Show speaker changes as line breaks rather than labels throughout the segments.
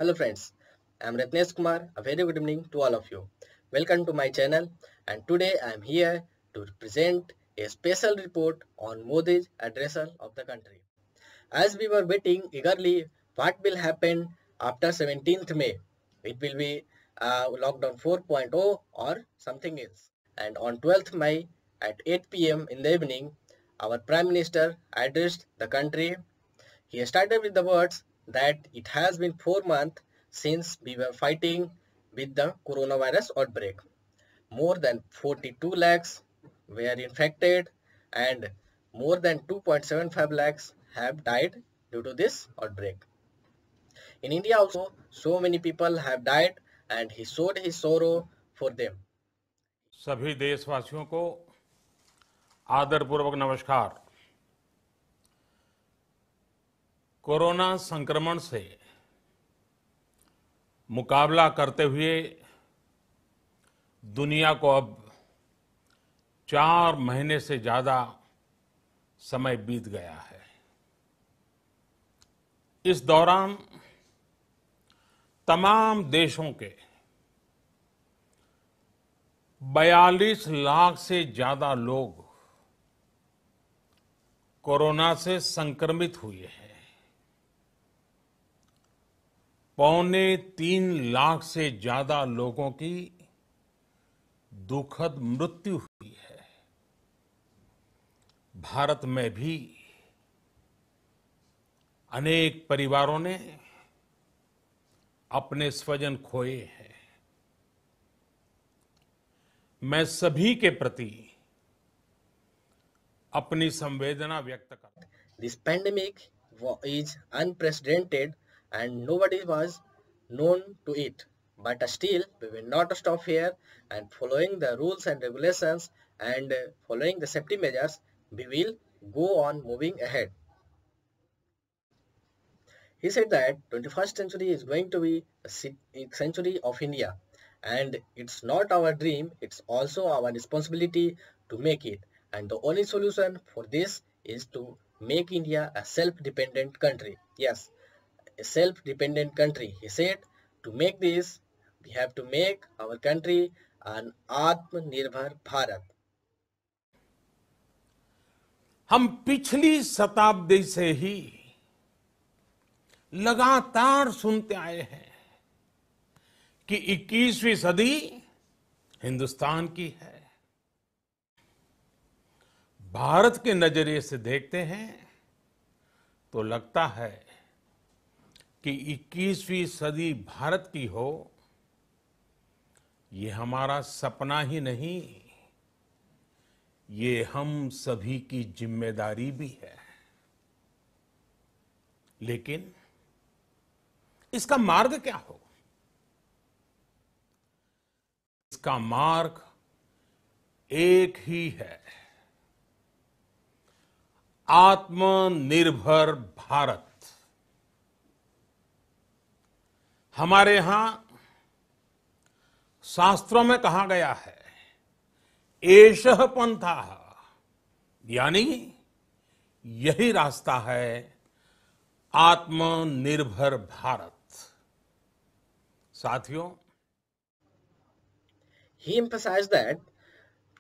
Hello friends, I am Ratnesh Kumar. A very good evening to all of you. Welcome to my channel, and today I am here to present a special report on Modi's address of the country. As we were waiting eagerly what will happen after 17th May. It will be lockdown 4.0 or something else. And on 12th May at 8 p.m. in the evening, our Prime Minister addressed the country. He started with the words that it has been 4 months since we were fighting with the coronavirus outbreak. More than 42 lakhs were infected and more than 2.75 lakhs have died due to this outbreak. In India also, so many people have died and he showed his sorrow for them.
सभी देशवासियों को आदरपूर्वक नमस्कार। Corona संक्रमण से मुकाबला करते हुए दुनिया को अब 4 महीने से ज्यादा समय बीत गया है। इस दौरान तमाम देशों के 42 लाख से ज्यादा लोग कोरोना से संक्रमित हुए हैं। 2.25 लाख से ज्यादा लोगों की दुखद मृत्यु हुई है। भारत में भी अनेक परिवारों ने अपने स्वजन खोए हैं। मैं सभी के प्रति अपनी संवेदना व्यक्त करता हूं।
This pandemic is unprecedented and nobody was known to it. But still, we will not stop here and following the rules and regulations and following the safety measures, we will go on moving ahead. He said that 21st century is going to be a century of India, and it's not our dream, it's also our responsibility to make it. And the only solution for this is to make India a self-dependent country. Yes, a self-dependent country. He said to make this, we have to make our country an Atmanirbhar Bharat.
हम पिछली शताब्दी से ही लगातार सुनते आए हैं कि 21वीं सदी हिंदुस्तान की है। भारत के नजरिए से देखते हैं तो लगता है कि 21वीं सदी भारत की हो, ये हमारा सपना ही नहीं, ये हम सभी की जिम्मेदारी भी है। लेकिन इसका मार्ग क्या हो? इसका मार्ग एक ही है, आत्मनिर्भर भारत। हमारे यहां शास्त्रों में कहा गया है, एषः पंथः, यानी यही रास्ता है आत्मनिर्भर भारत। साथियों,
He emphasized that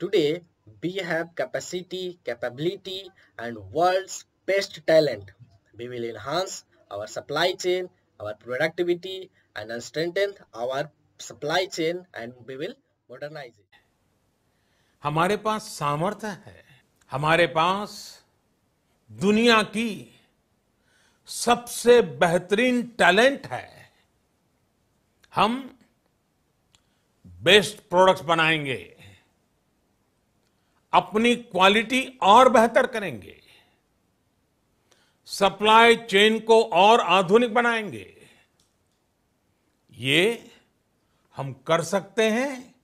today we have capacity, capability, and world's best talent. We will enhance our supply chain, our productivity, and strengthen our supply chain, and we will modernize it.
हमारे पास सामर्थ्य है, हमारे पास दुनिया की सबसे बेहतरीन टैलेंट है। हम बेस्ट प्रोडक्ट्स बनाएंगे, अपनी क्वालिटी और बेहतर करेंगे, सप्लाई चेन को और आधुनिक बनाएंगे। ये हम कर सकते हैं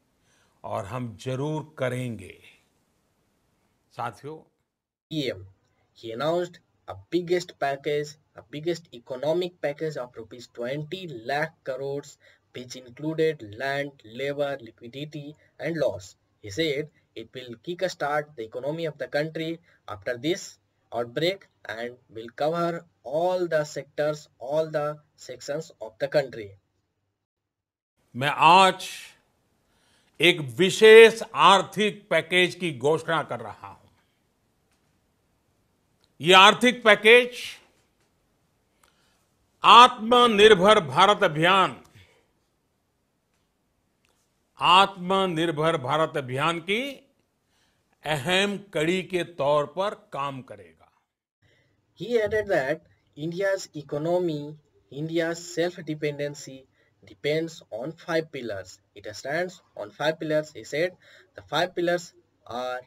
और हम जरूर करेंगे। साथियों,
PM, he announced a biggest package, a biggest economic package of rupees 20 lakh crores, which included land, labor, liquidity, and laws. He said it will kickstart the economy of the country after this outbreak and will cover all the sectors, all the sections of the country.
मैं आज एक विशेष आर्थिक package की घोषणा कर रहा हूं। ये आर्थिक पैकेज आत्मनिर्भर भारत अभियान की अहम कड़ी के तौर पर काम करेगा।
He added that India's economy, India's self-dependency depends on 5 pillars. It stands on 5 pillars. He said the 5 pillars are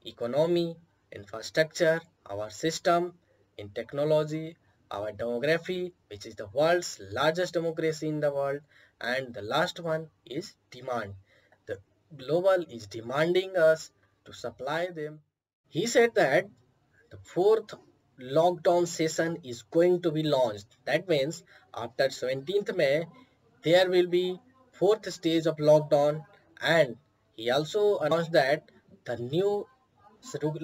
economy, infrastructure, our system in technology, our demography, which is the world's largest democracy in the world, and the last one is demand. The global is demanding us to supply them. He said that the fourth lockdown session is going to be launched. That means after 17th May, there will be fourth stage of lockdown, and he also announced that the new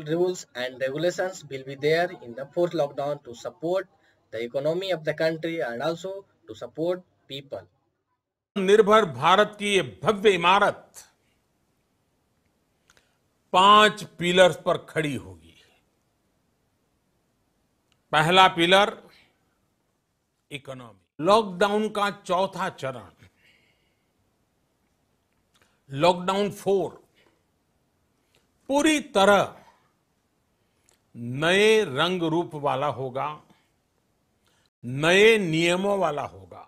rules and regulations will be there in the fourth lockdown to support the economy of the country and also to support people.
निर्भर भारत की ये भव्य इमारत 5 pillars पर खड़ी होगी। पहला pillar economy. Lockdown का चौथा चरण, लॉकडाउन 4, पूरी तरह नए रंग रूप वाला होगा, नए नियमों वाला होगा।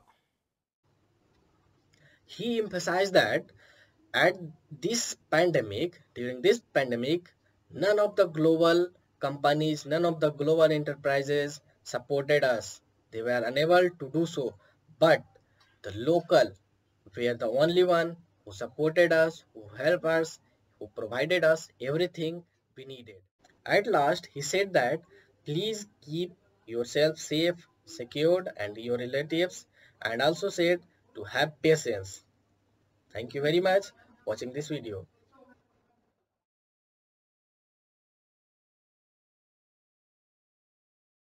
He emphasized that during this pandemic, none of the global companies, none of the global enterprises supported us. They were unable to do so. But the local were the only one who supported us, who helped us, who provided us everything we needed. At last, he said that please keep yourself safe, secured, and your relatives, and also said to have patience. Thank you very much for watching this video.